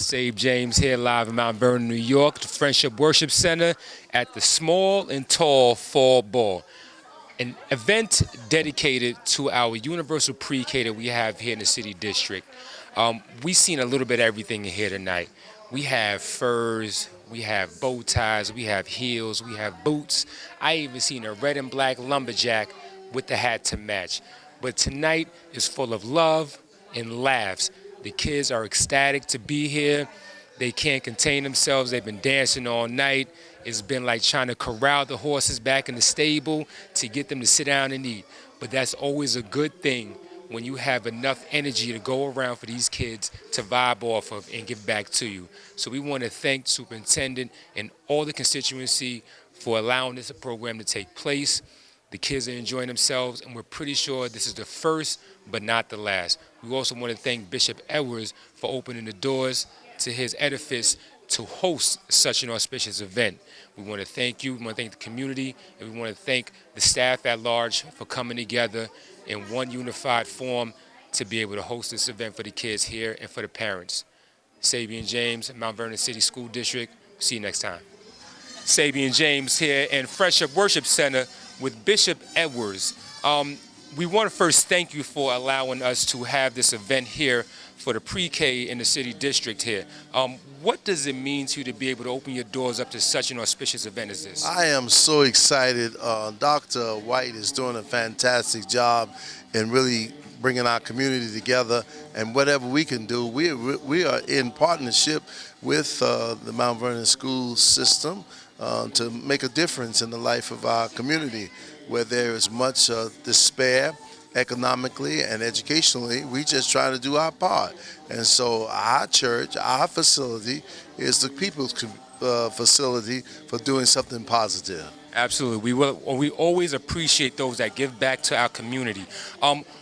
Save James here live in Mount Vernon, New York, the Friendship Worship Center at the Small and Tall Fall Ball, an event dedicated to our universal pre-K that we have here in the City District. We've seen a little bit of everything in here tonight. We have furs, we have bow ties, we have heels, we have boots. I even seen a red and black lumberjack with the hat to match. But tonight is full of love and laughs. The kids are ecstatic to be here. They can't contain themselves. They've been dancing all night. It's been like trying to corral the horses back in the stable to get them to sit down and eat. But that's always a good thing when you have enough energy to go around for these kids to vibe off of and give back to you. So we want to thank the superintendent and all the constituency for allowing this program to take place. The kids are enjoying themselves, and we're pretty sure this is the first, but not the last. We also want to thank Bishop Edwards for opening the doors to his edifice to host such an auspicious event. We want to thank you, we want to thank the community, and we want to thank the staff at large for coming together in one unified form to be able to host this event for the kids here and for the parents. Sabian James, Mount Vernon City School District. See you next time. Sabian James here in Friendship Worship Center with Bishop Edwards. We want to first thank you for allowing us to have this event here for the pre-K in the City District here. What does it mean to you to be able to open your doors up to such an auspicious event as this? I am so excited. Dr. White is doing a fantastic job in really bringing our community together, and whatever we can do, we are in partnership with the Mount Vernon school system to make a difference in the life of our community. Where there is much despair economically and educationally, we just try to do our part. And so our church, our facility, is the people's facility for doing something positive. Absolutely. We always appreciate those that give back to our community.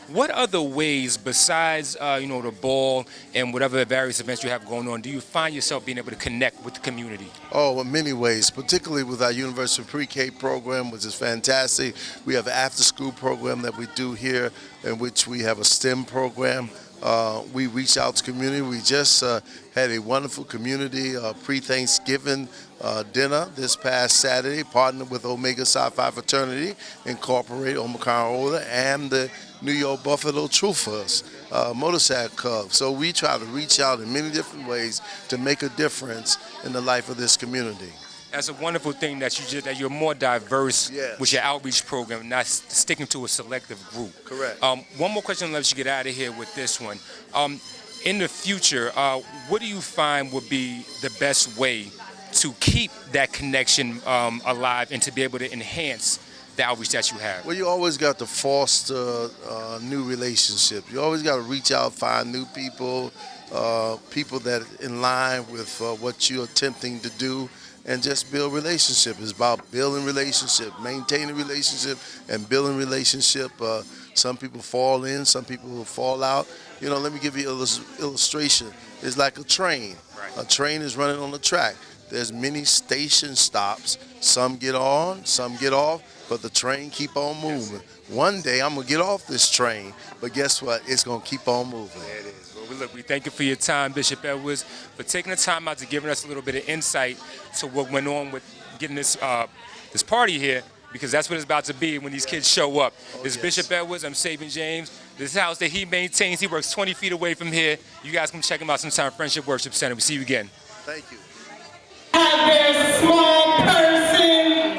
What other ways besides the ball and whatever various events you have going on do you find yourself being able to connect with the community? Oh, in many ways, particularly with our Universal Pre-K program, which is fantastic. We have an after-school program that we do here in which we have a STEM program. We reach out to community. We just had a wonderful community pre-Thanksgiving dinner this past Saturday, partnered with Omega Psi Phi Fraternity Incorporated, Omicron Order, and the New York Buffalo Truffers Motorcycle Club. So we try to reach out in many different ways to make a difference in the life of this community. That's a wonderful thing that you're more diverse with your outreach program, not sticking to a selective group. Correct. One more question, let you get out of here with this one. In the future, what do you find would be the best way to keep that connection alive and to be able to enhance the outreach that you have? Well, you always got to foster new relationships. You always got to reach out, find new people, people that are in line with what you're attempting to do, and just build relationship. It's about building relationship, maintaining relationship, and building relationship. Some people fall in, some people fall out. Let me give you an illustration. It's like a train. Right. A train is running on the track. There's many station stops. Some get on, some get off, but the train keep on moving. One day I'm gonna get off this train, but guess what? It's gonna keep on moving. There it is. Well, we thank you for your time, Bishop Edwards, for taking the time out to giving us a little bit of insight to what went on with getting this party here, because that's what it's about to be when these kids show up. This is Bishop Edwards. I'm Sabian James. This house that he maintains, he works 20 feet away from here. You guys come check him out sometime, Friendship Worship Center. We'll see you again. Thank you. Have their small person.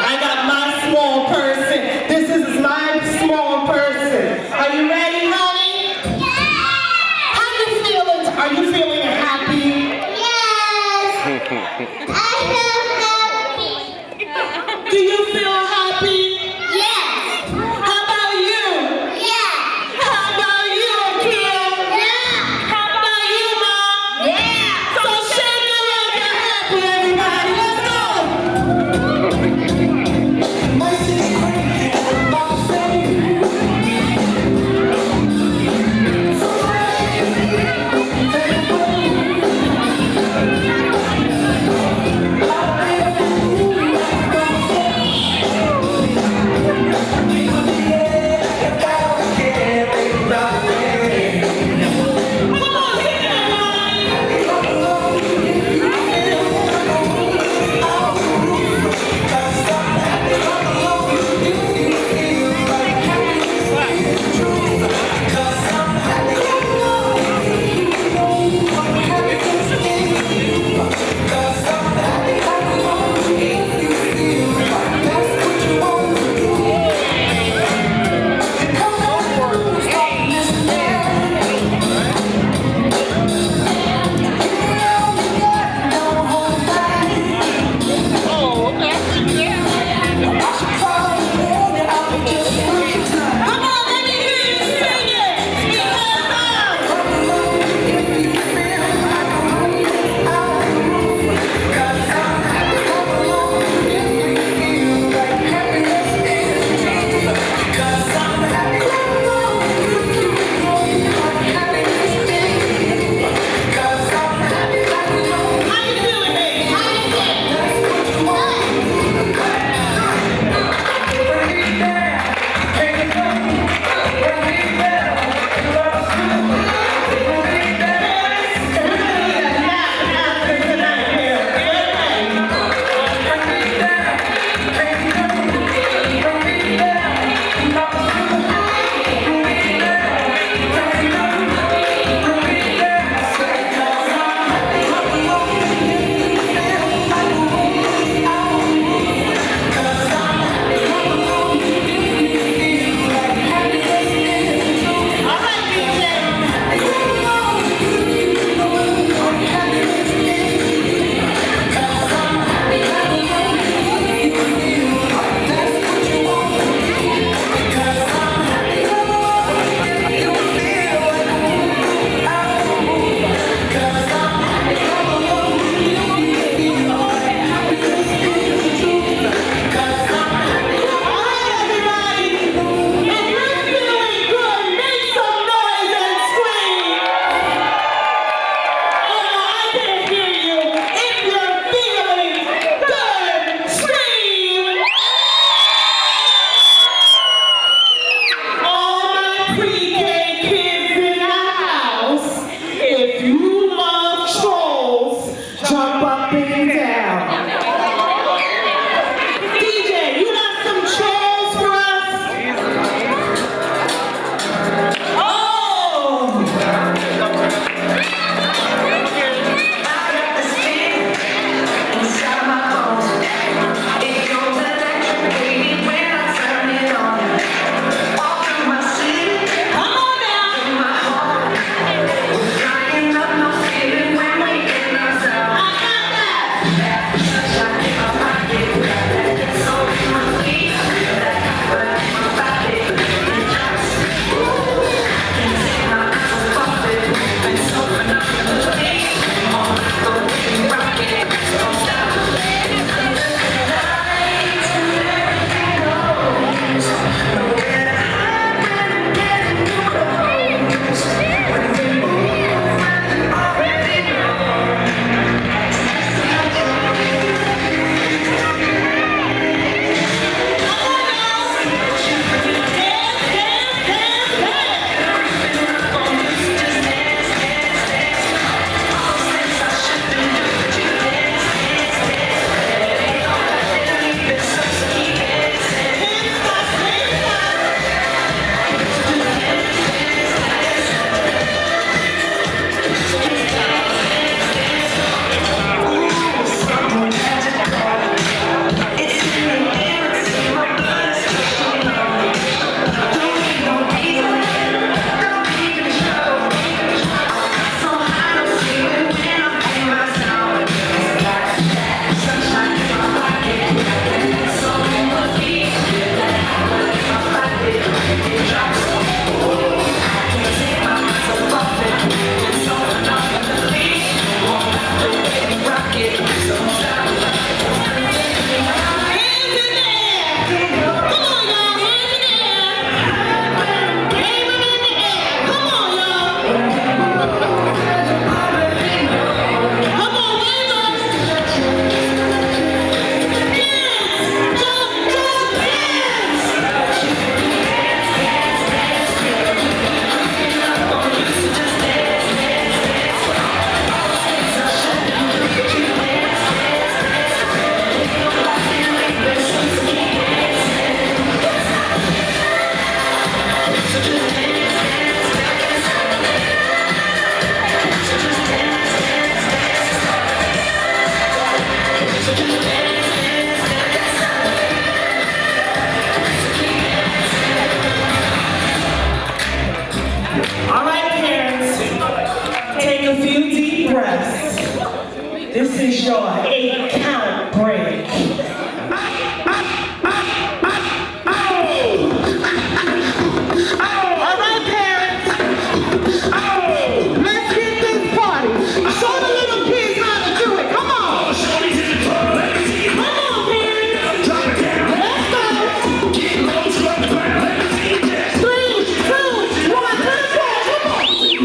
I got my small person. This is my small person. Are you ready, honey? Yes! How you feeling? Are you feeling happy? Yes! I feel happy. Do you feel happy? Yes! How about you? Yes! How about you, Kim? Yeah! How about you, Mom? Yeah! So shake it like you're happy, everybody. Let's go. Mercy's crazy, my baby. So This is your 8-count break. All right, parents. Let's get this party. Show the little kids how to do it. Come on. Come on, parents. Let's go. 3, 2, 1, let's go. Come on.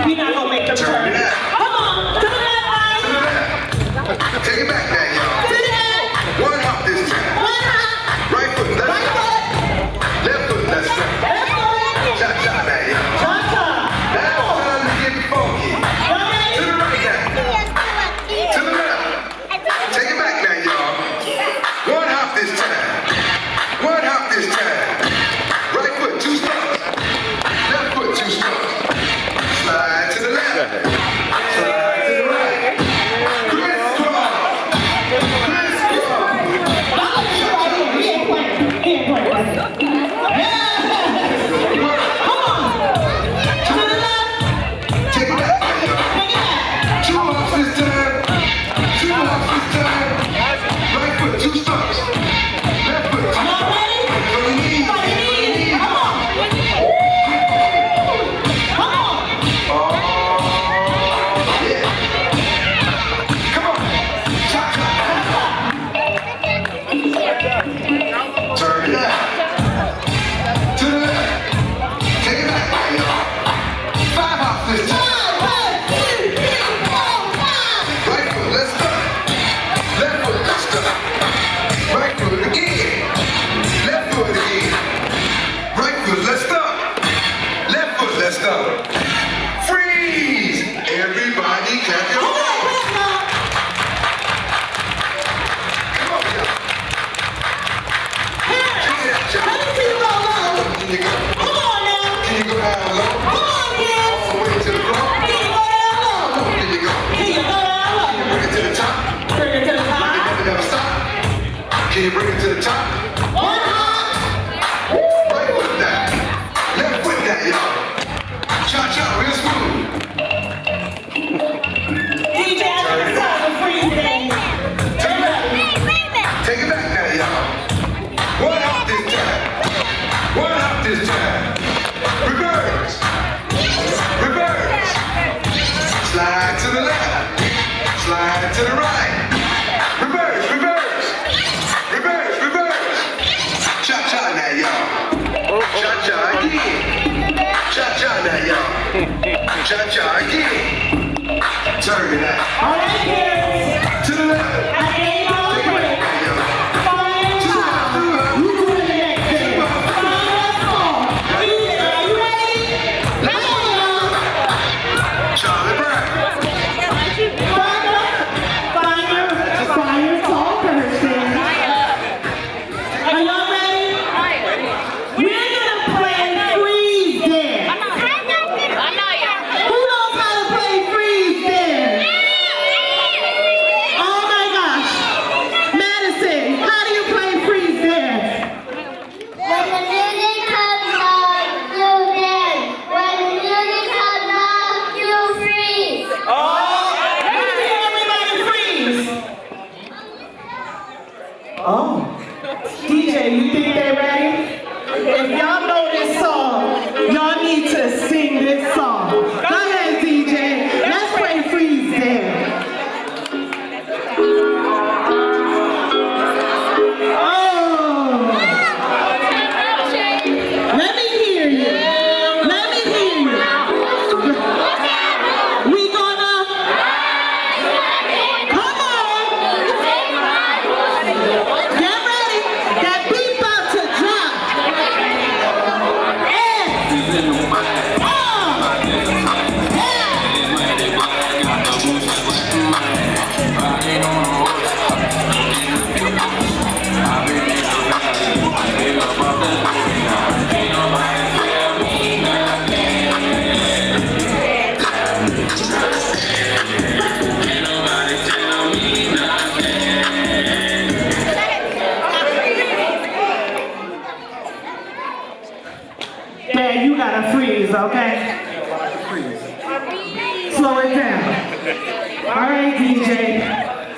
We're not gonna make them turn. Come on, to the left, right. To the left. Take it back now, y'all. To the left. One hop this time. One hop. Right foot, left Right foot. foot. Left foot, left foot. Left foot. Chop, chop now, y'all. Chop, chop. Now it's time to get funky. Ready? To the right now. To the left. Take it back now, y'all. One hop this time. One hop this time. Right foot, 2 stumps. Left foot, 2 stumps. Slide to the left. Freeze! Everybody clap your hands. Come on, y'all. Check it out, y'all. Let me see you go low. Can you go? Come on now. Can you go down low? Come on, kids. All the way to the floor? Can you go down low? Can you go? Can you go down low? Bring it to the top. Bring it to the top. Never stop. Can you bring it to the top? One hop. Right foot down. Left foot down, y'all. Cha-cha, real smooth. DJ, I think it's time to freeze dance. Take it back now, y'all. One hop this time. One hop this time. Reverse. Reverse. Slide to the left. Slide to the right. Reverse, reverse. Reverse, reverse. Cha-cha now, y'all. Cha-cha again. Cha-cha now, y'all. Cha-cha again. Turn it out. All right, kids. To the left. I ain't no Take it break. back now, y'all. Fire time. You do the next thing. Fire song. DJ, are you ready? Come on, y'all. Charlie Brown. Fire tall person. Are y'all ready? We're gonna play freeze dance. Who knows how to play freeze dance? Oh my gosh. Madison, how do you play freeze dance? When the music comes on, you dance. When the music comes on, you freeze. Let me see everybody freeze. Oh. DJ, you think they're ready? If y'all know this song, y'all need to sing this song. Go ahead, DJ. Let's play freeze dance. Oh. Let me hear you. Let me hear you. We gonna come on. Get ready. That beat about to drop. Dad, you gotta freeze, okay? Slow it down. All right, DJ.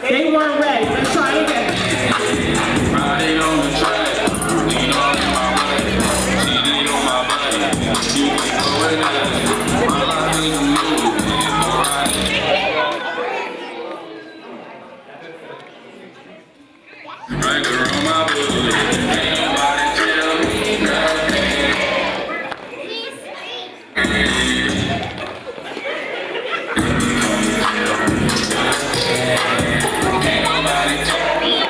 They weren't ready. Let's try it again. Riding on the track, lean all in my way, cheating on my body, you can go and ask. My life is a movie, it's alright. Right around my booty, ain't nobody tell me nothing. Ain't nobody tell me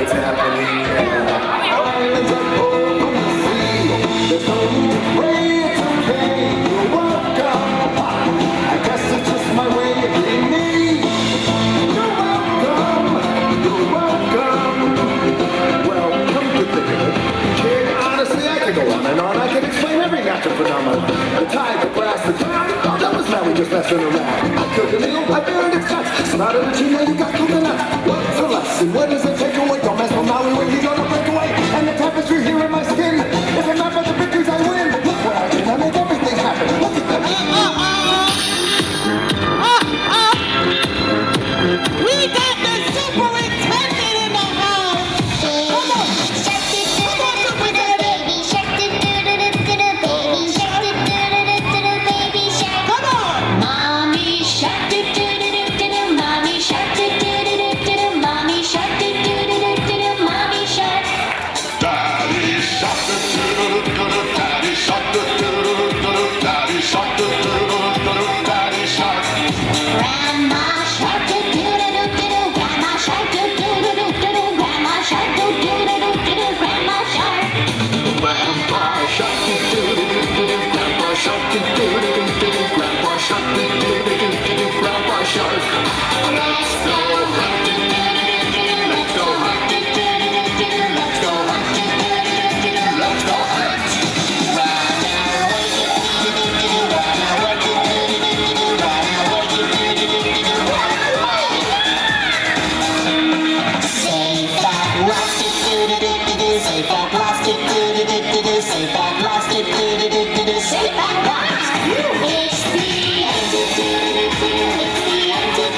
what's happening now. Islands are cold from the sea. There's no need to pray, it's okay. You're welcome. I guess it's just my way of being me. You're welcome. You're welcome. Well, come to think of it, kid, honestly, I could go on and on. I could explain every natural phenomenon. The tide, the grass, the ground. Oh, that was Maui just messing around. I cooked a meal, I buried its guts. Sprouted a tree, now you got coconuts. What's the lesson? What does it take away? Don't mess with Maui when you're gonna break away. And the tapestry here in my skin is a map of the victories I win. Look what I did, I make everything happen. Look at that. We got the superintendent in the house. Come on. Baby shark, baby shark, baby shark. Come on. Mommy shark, mommy shark, mommy shark, mommy shark. Daddy shark, daddy shark, daddy shark, daddy shark. Grandma shark, grandma shark, grandma shark, grandma shark. Grandpa shark, grandpa shark, grandpa shark, grandpa shark. Let's go hunting, let's go hunting, let's go hunting, let's go hunt. Safe at last, safe at last, safe at last, safe at last. It's the end, it's the end.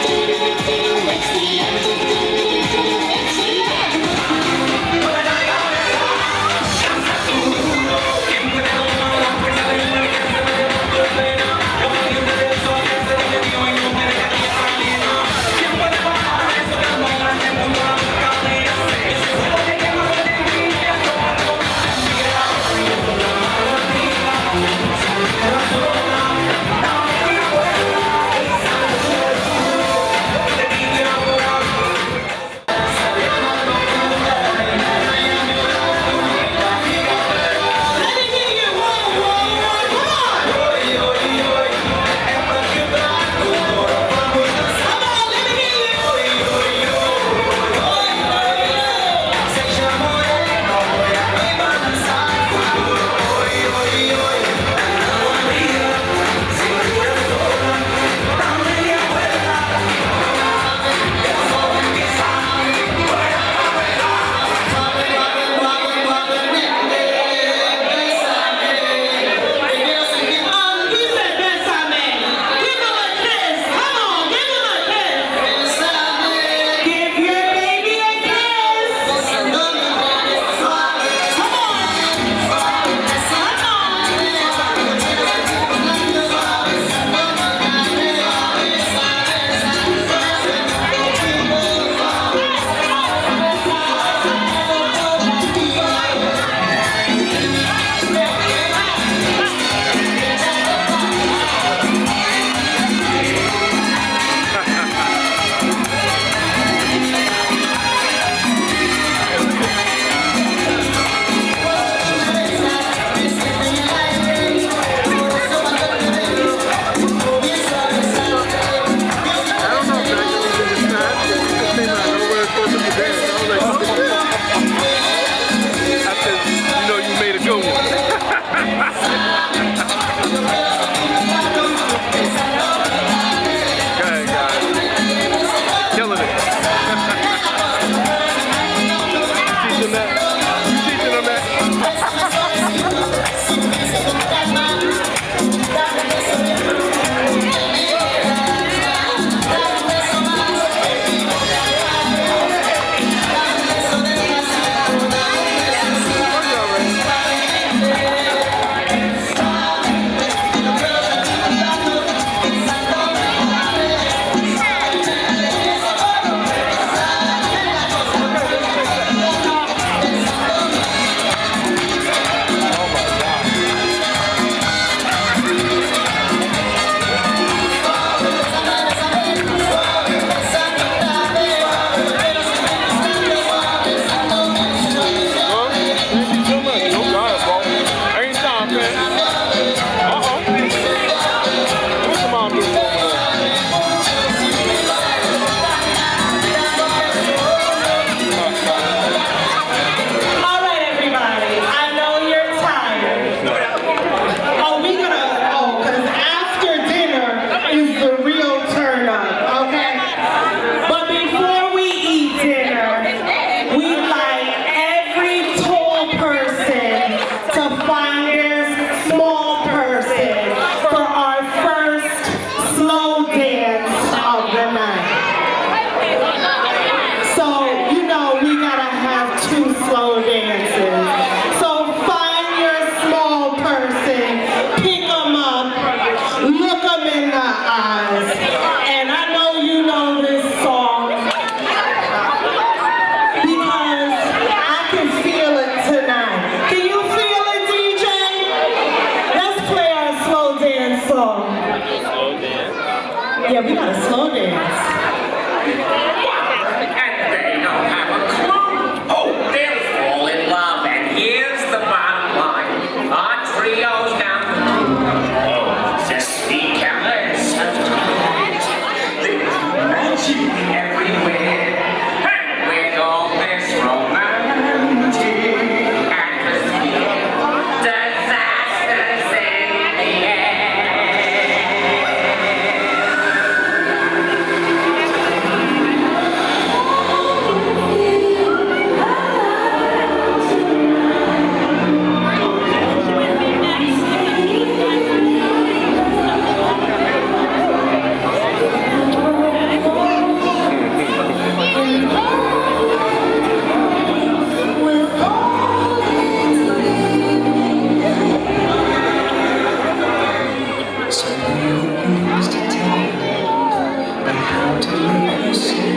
to make you see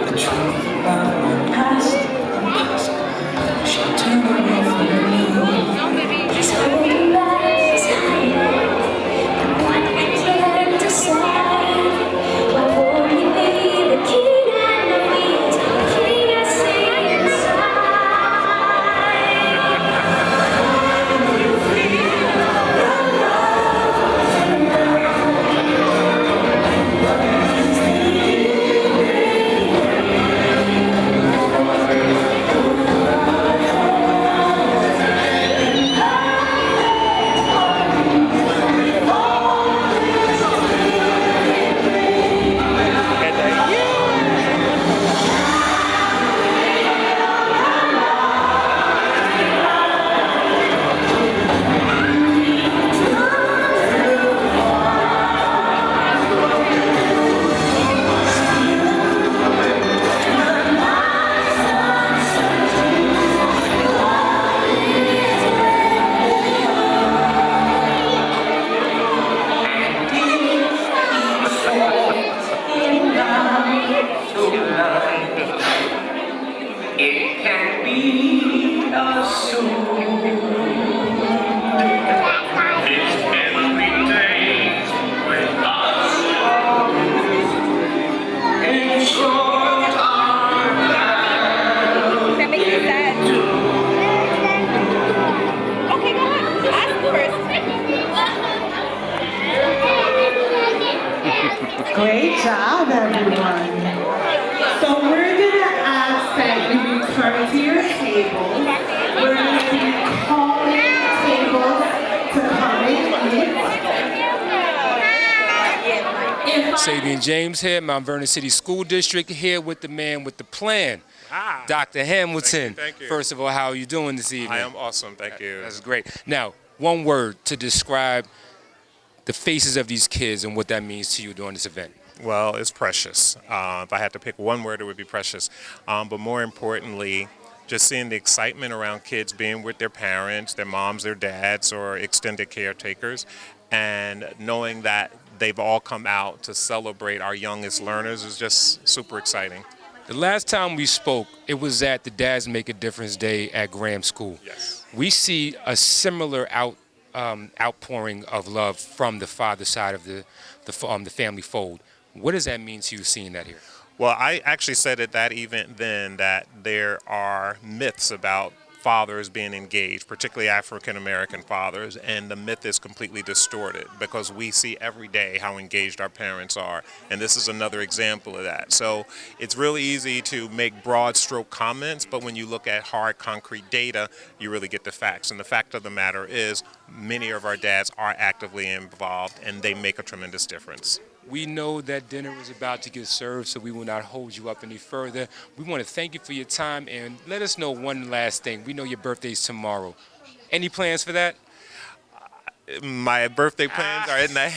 the truth about my past. She'll turn away from me. She's holding back desire. And what we can't decide. What will we be? The king and the queen. The king I see inside. When you feel the it can be a soul. It's every day with us. In short, That makes me sad. Okay, go on. Ask first. Great job, everyone. So we're gonna ask that you return to your tables. We're gonna be calling tables to come and eat. Sabian James here, Mount Vernon City School District, here with the man with the plan, Dr. Hamilton. Thank you. First of all, how are you doing this evening? I am awesome, thank you. That's great. Now, one word to describe the faces of these kids and what that means to you during this event. Well, it's precious. If I had to pick one word, it would be precious. But more importantly, just seeing the excitement around kids being with their parents, their moms, their dads, or extended caretakers, and knowing that they've all come out to celebrate our youngest learners is just super exciting. The last time we spoke, it was at the Dads Make a Difference Day at Graham School. Yes. We see a similar outpouring of love from the father side of the family fold. What does that mean to you seeing that here? Well, I actually said at that event then that there are myths about fathers being engaged, particularly African American fathers, and the myth is completely distorted because we see every day how engaged our parents are, and this is another example of that. So it's really easy to make broad stroke comments, but when you look at hard, concrete data, you really get the facts. And the fact of the matter is many of our dads are actively involved, and they make a tremendous difference. We know that dinner is about to get served, so we will not hold you up any further. We want to thank you for your time, and let us know one last thing. We know your birthday's tomorrow. Any plans for that? My birthday plans are in the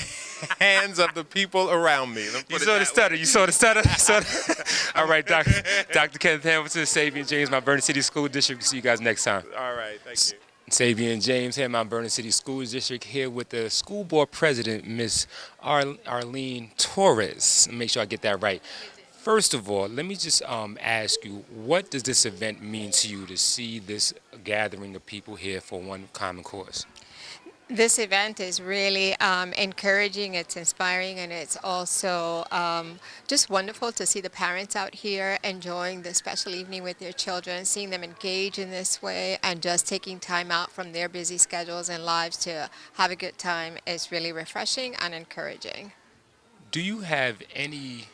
hands of the people around me. You saw the stutter. You saw the stutter. All right, Dr. Kenneth Hamilton, Sabian James, Mount Vernon City School District. We'll see you guys next time. All right, thank you. Sabian James here, Mount Vernon City School District, here with the school board president, Miss Arlene Torres. Make sure I get that right. First of all, let me just ask you, what does this event mean to you to see this gathering of people here for one common cause? This event is really encouraging, it's inspiring, and it's also just wonderful to see the parents out here enjoying the special evening with their children, seeing them engage in this way, and just taking time out from their busy schedules and lives to have a good time is really refreshing and encouraging. Do you have any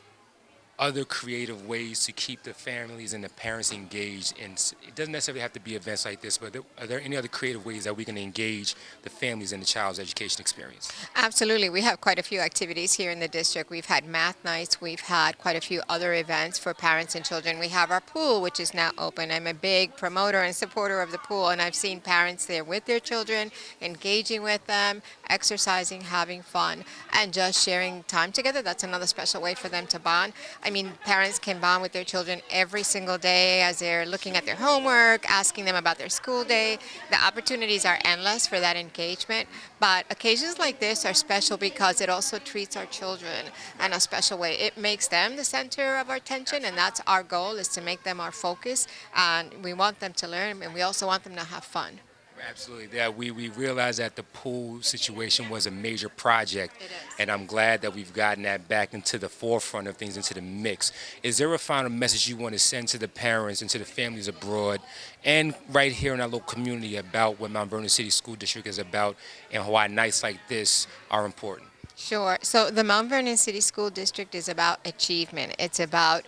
other creative ways to keep the families and the parents engaged? And it doesn't necessarily have to be events like this, but are there any other creative ways that we can engage the families in the child's education experience? Absolutely. We have quite a few activities here in the district. We've had math nights. We've had quite a few other events for parents and children. We have our pool, which is now open. I'm a big promoter and supporter of the pool, and I've seen parents there with their children, engaging with them, exercising, having fun, and just sharing time together. That's another special way for them to bond. I mean, parents can bond with their children every single day as they're looking at their homework, asking them about their school day. The opportunities are endless for that engagement. But occasions like this are special because it also treats our children in a special way. It makes them the center of our attention, and that's our goal, is to make them our focus. And we want them to learn, and we also want them to have fun. Absolutely. Yeah, we realized that the pool situation was a major project, and I'm glad that we've gotten that back into the forefront of things, into the mix. Is there a final message you want to send to the parents and to the families abroad and right here in our local community about what Mount Vernon City School District is about and why nights like this are important? Sure. So the Mount Vernon City School District is about achievement. It's about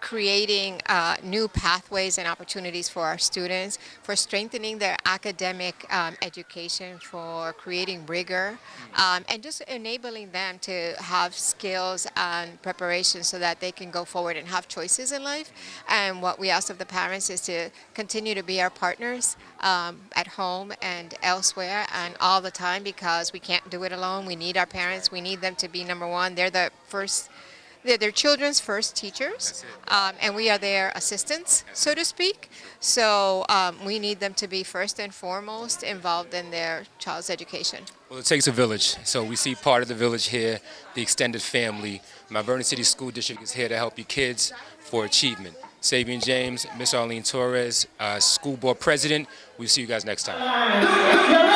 creating new pathways and opportunities for our students, for strengthening their academic education, for creating rigor, and just enabling them to have skills and preparation so that they can go forward and have choices in life. And what we ask of the parents is to continue to be our partners at home and elsewhere and all the time, because we can't do it alone. We need our parents. We need them to be number one. They're the first. They're their children's first teachers, and we are their assistants, so to speak. So we need them to be first and foremost involved in their child's education. Well, it takes a village. So we see part of the village here, the extended family. Mount Vernon City School District is here to help your kids for achievement. Sabian James, Miss Arlene Torres, School Board President. We'll see you guys next time.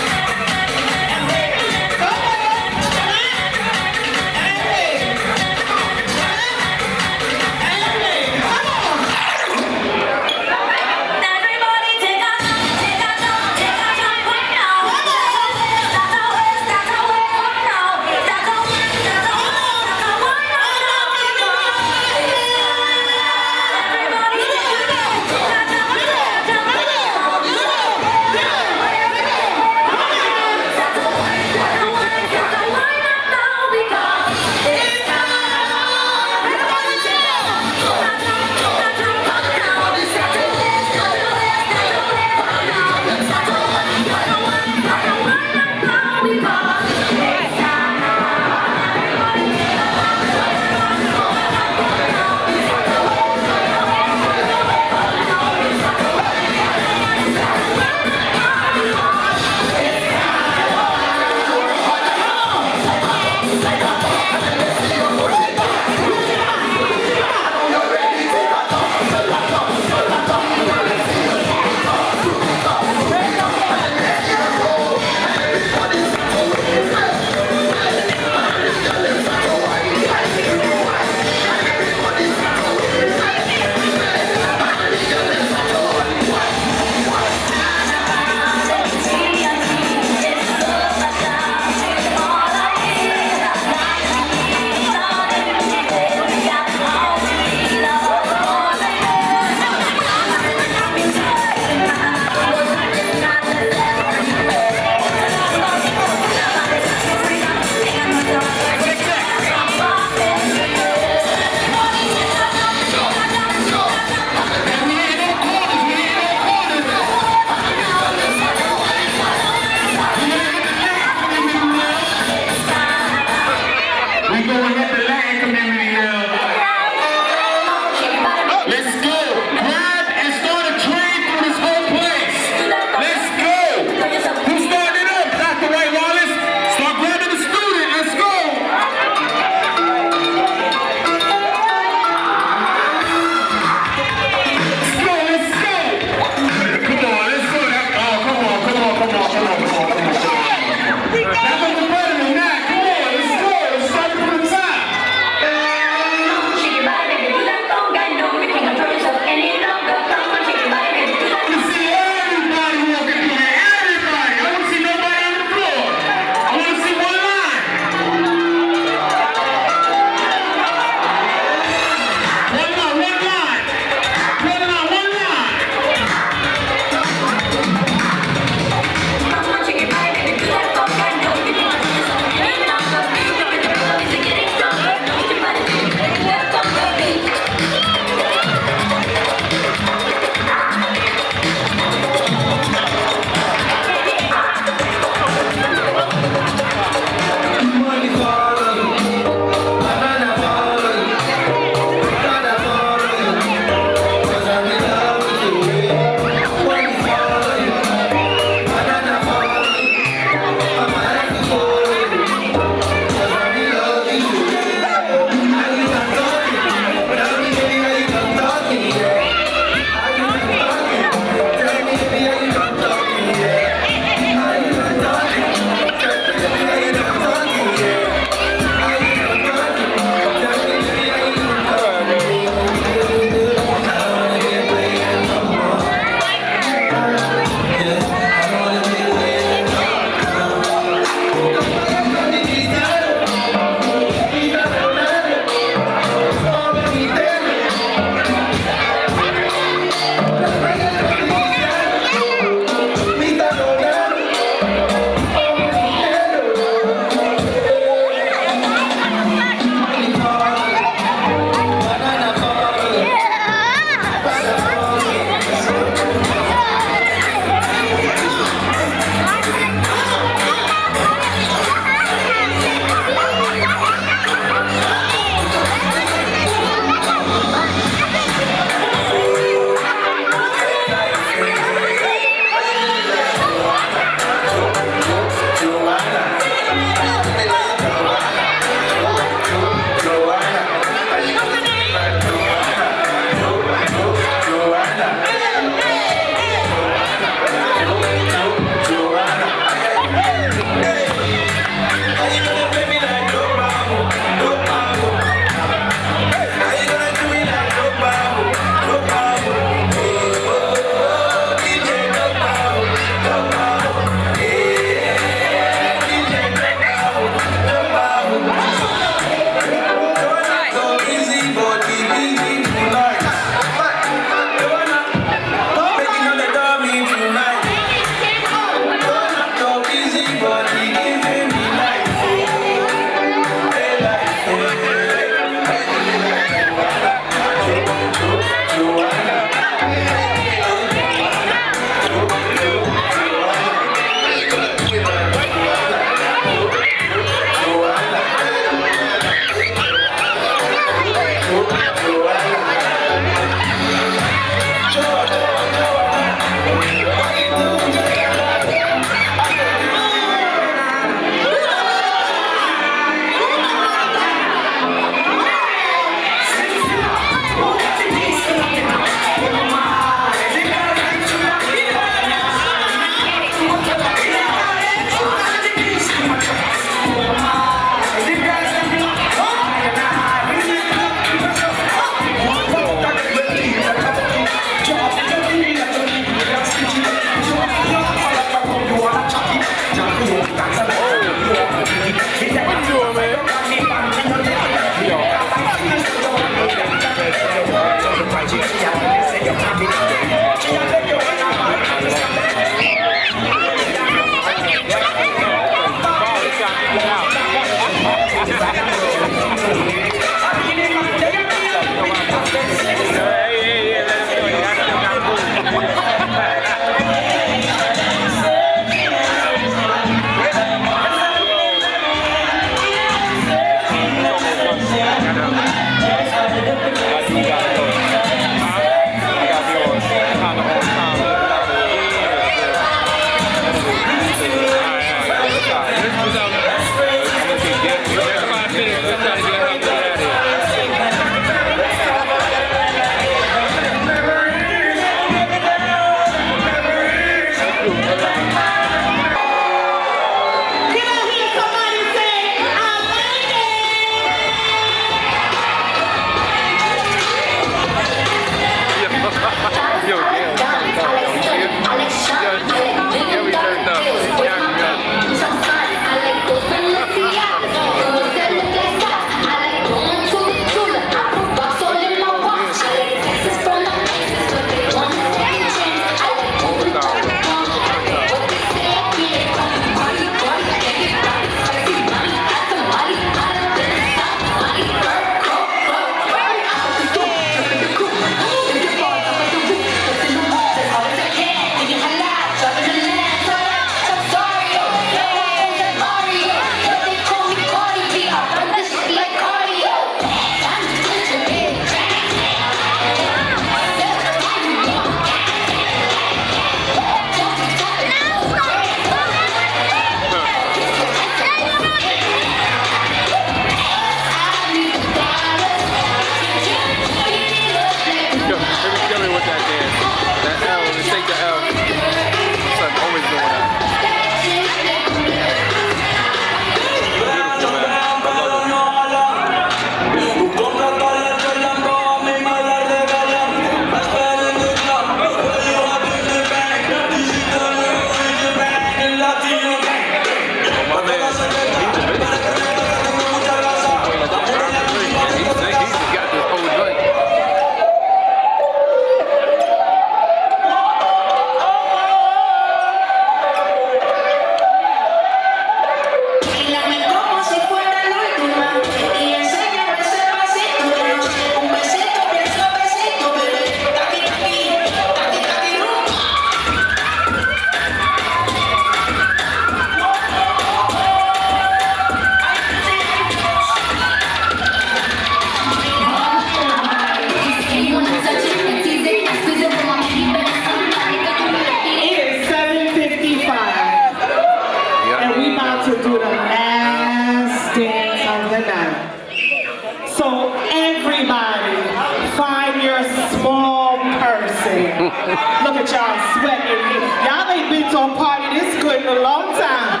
Look at y'all sweating. Y'all ain't been to a party this good in a long time.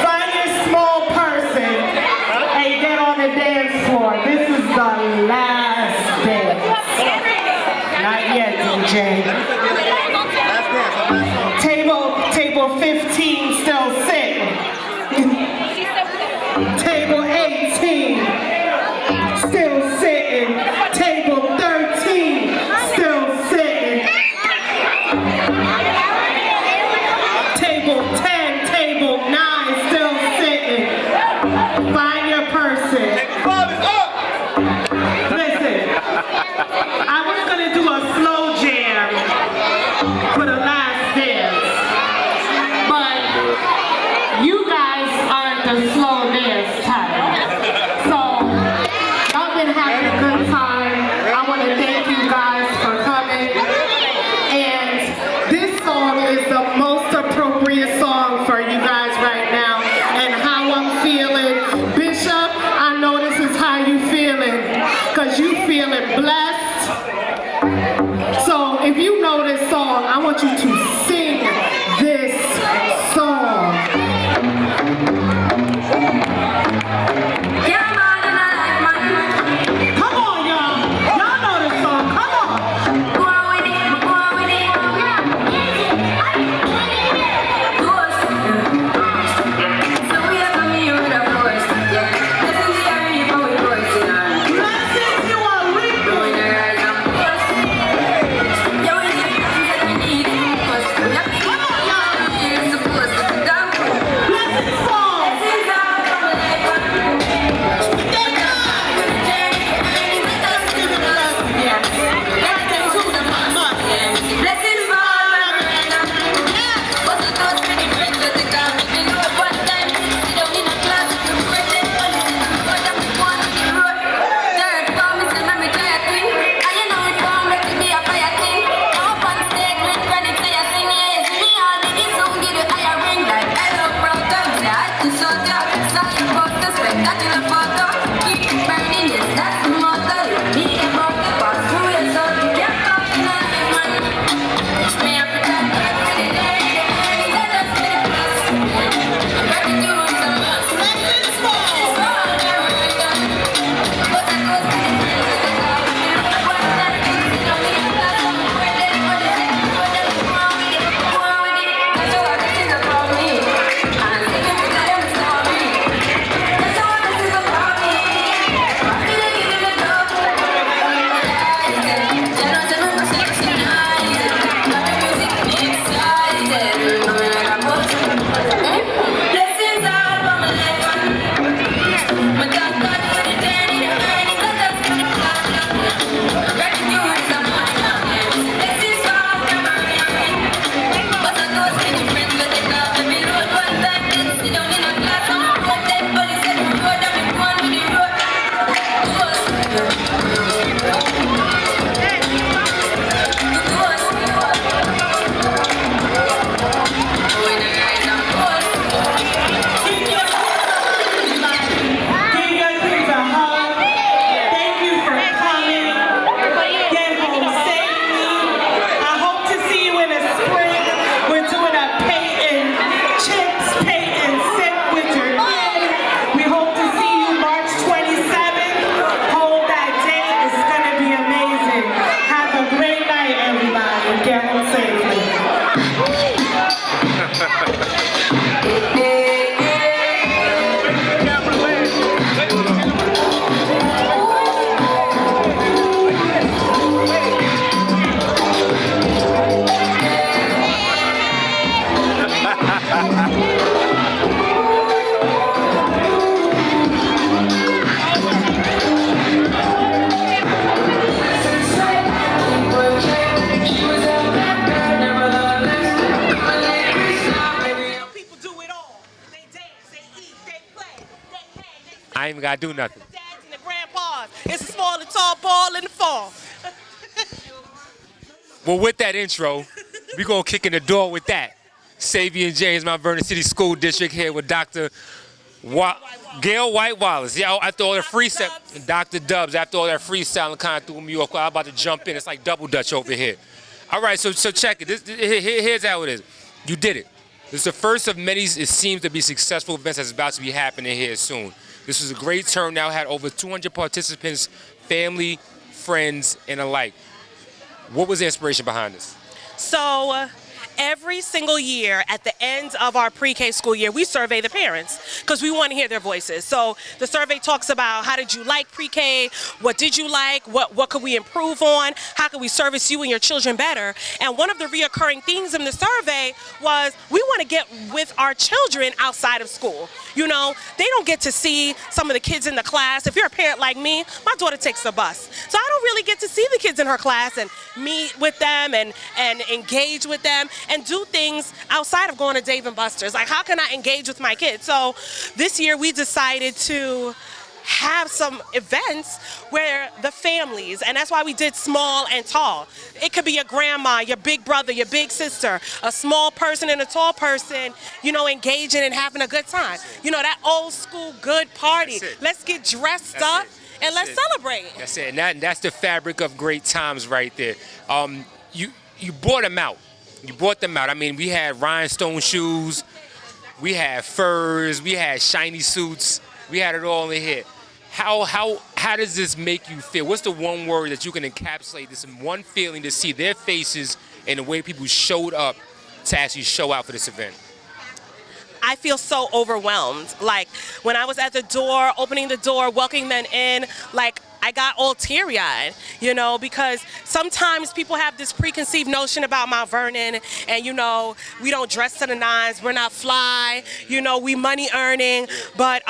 Find your small person and get on the dance floor. This is the last dance. Not yet, DJ. Table 15 still sitting. Table 18 still sitting. Table 13 still sitting. Table 10, table 9 still sitting. Find your person. Listen, I was gonna do a slow jam for the last dance, but you guys aren't the slow dance type. So, y'all been having a good time. I want to thank you guys for coming. And this song is the most appropriate song for you guys right now and how I'm feeling. Bishop, I know this is how you feeling, because you feeling blessed. So if you know this song, I want you to sing this song. Come on, y'all. Y'all know this song. Come on. Blessings, you are real. gotta do nothing. Dads and the grandpas. It's a small and tall ball in the fall. Well, with that intro, we're going to kick in the door with that. Xavier James, Mount Vernon City School District, here with Dr. Gail White Wallace. Yeah, after all the freestyle, Dr. Dubs, after all that freestyle kind of threw me off. I'm about to jump in. It's like double dutch over here. All right, so check it. Here's how it is. You did it. This is the first of many, it seems to be successful events that's about to be happening here soon. This was a great turnout, had over 200 participants, family, friends, and alike. What was the inspiration behind this? So every single year at the end of our pre-K school year, we survey the parents because we want to hear their voices. So the survey talks about how did you like pre-K, what did you like, what could we improve on, how could we service you and your children better. And one of the reoccurring themes in the survey was we want to get with our children outside of school. You know, they don't get to see some of the kids in the class. If you're a parent like me, my daughter takes the bus. So I don't really get to see the kids in her class and meet with them and engage with them and do things outside of going to Dave & Buster's. Like, how can I engage with my kids? So this year we decided to have some events where the families, and that's why we did small and tall. It could be your grandma, your big brother, your big sister, a small person and a tall person, you know, engaging and having a good time. You know, that old school good party. Let's get dressed up and let's celebrate. That's it, and that's the fabric of great times right there. You brought them out. You brought them out. I mean, we had rhinestone shoes, we had furs, we had shiny suits, we had it all in here. How does this make you feel? What's the one word that you can encapsulate this in one feeling to see their faces and the way people showed up to actually show out for this event? I feel so overwhelmed. Like when I was at the door, opening the door, welcoming them in, like I got all teary-eyed, you know, because sometimes people have this preconceived notion about Mount Vernon and, you know, we don't dress to the nines, we're not fly, you know, we money earning, but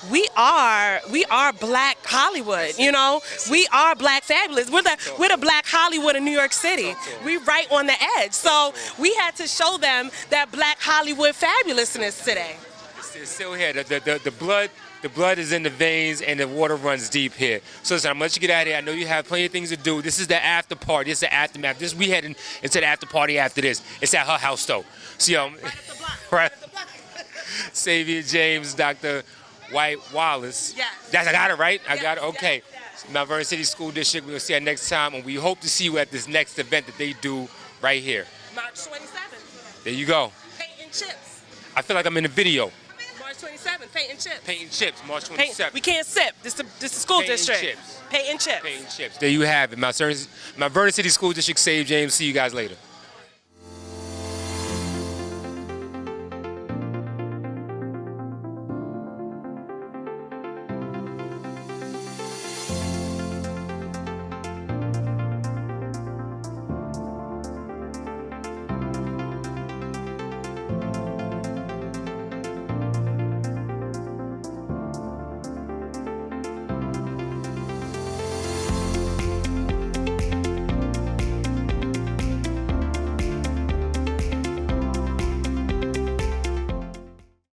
we are Black Hollywood, you know, we are Black fabulous. We're the Black Hollywood of New York City. We right on the edge. So we had to show them that Black Hollywood fabulousness today. It's still here. The blood is in the veins and the water runs deep here. So listen, I'm gonna let you get out of here. I know you have plenty of things to do. This is the after party. This is the aftermath. We heading into the after party after this. It's at her house though. So right. Xavier James, Dr. White Wallace. Yes. I got it right? I got it? Yes, Okay. yes. Mount Vernon City School District. We'll see you next time, and we hope to see you at this next event that they do right here. March 27th. There you go. Painting chips. I feel like I'm in a video. March 27th, painting chips. Painting chips, March 27th. We can't sip. This the school Painting district. chips. Painting chips. Painting chips. There you have it. Mount Vernon City School District, Xavier James. See you guys later.